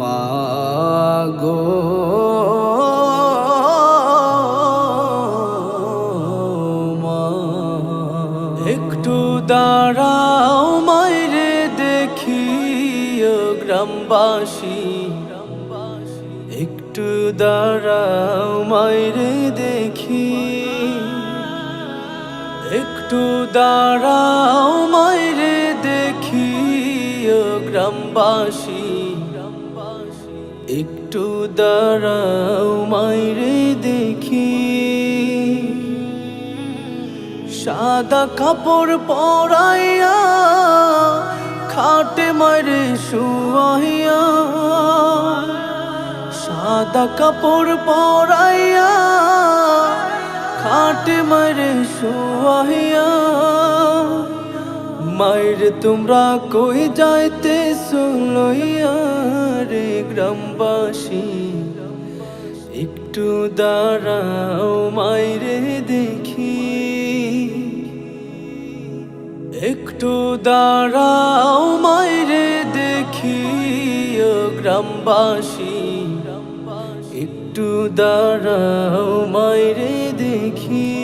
মাগো মা, একটু দাঁড়াও মাইরে দেখি ও গ্রামবাসী, একটু দাঁড়াও মাইরে দেখি, একটু দাঁড়াও মাইরে দেখি ও গ্রামবাসী, একটু দাঁড়াও মাইরে দেখি। সাদা কাপড় পরাইয়া খাটে মাইরে শুয়াইয়া, সাদা কাপড় পরাইয়া খাটে মাইরে শুয়াইয়া, মাইরে তোমরা কই যাইতেছো লইয়া রে গ্রামবাসী, একটু দাঁড়াও মাইরে দেখি, একটু দাঁড়াও মাইরে দেখি ও গ্রামবাসী, একটু দাঁড়াও মাইরে দেখি।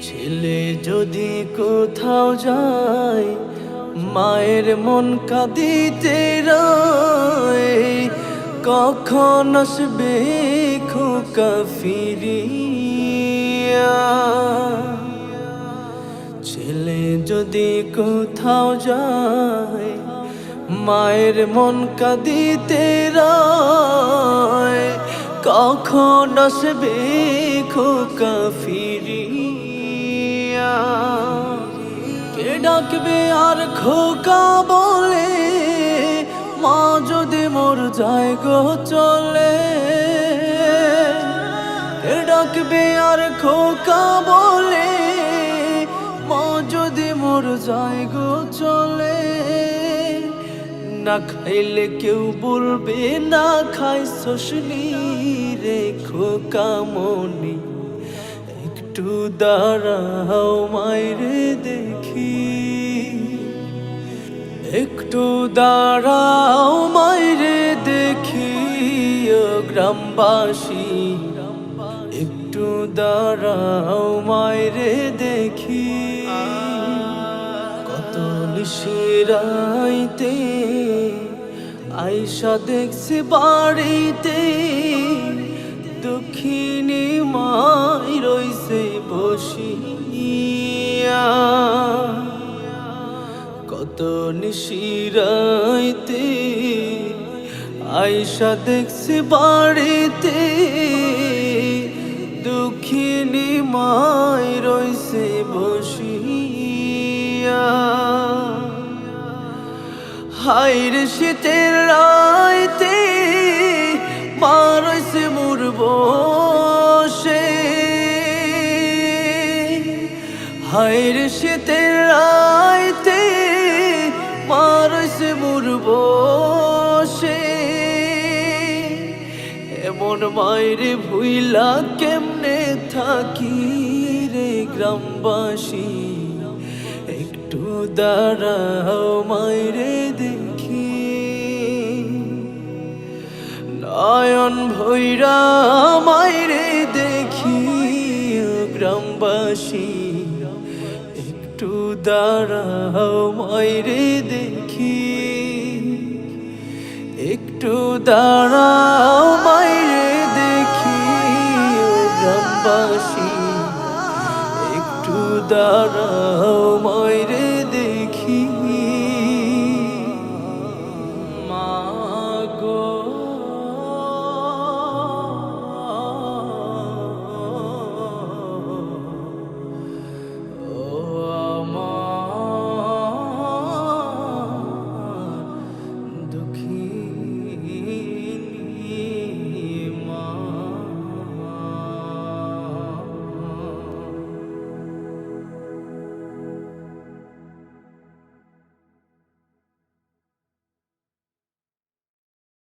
ছেলে যদি কোথাও যায় মায়ের মন কাঁদিতে রয়, কখন আসবে খোকা ফিরিয়া। ছেলে যদি কোথাও যায় মায়ের মন কাঁদিতে রয়, কখন আসবে খোকা ফিরিয়া। কে ডাকবে আর খোকা বলে, মা যদি মোর যায় গো চলে। কে ডাকবে আর খোকা বলে, মা যদি মোর যায় গো চলে। না খাইলে কেউ বলবে না খাইছসনি রে খোকা মনি, একটু দাঁড়াও মাইরে দেখি, একটু দাঁড়াও মাইরে দেখি ও গ্রামবাসী, একটু দাঁড়াও মাইরে দেখি। কত নিশিরাইতে আইসা দেখছি বাড়িতে, দক্ষিণী মাই রইছে বসিয়া। কত নিশিরাইতে আইসা দেখছি বাড়িতে, দক্ষিণী মাই রইছে বসিয়া। হাইরে শীতের রাইতে মা রইছে মোর বসে, হাইরে শীতের রাইতে মা রইছে মোর বসে। এমন মাইরে ভুইলা কেমনে থাকি রে গ্রামবাসী, একটু দাঁড়াও মাইরে দেখি। নয়ন ভৈরা মাইরে দেখি ও গ্রামবাসী, একটু দাঁড়াও মাইরে দেখি, একটু দাঁড়াও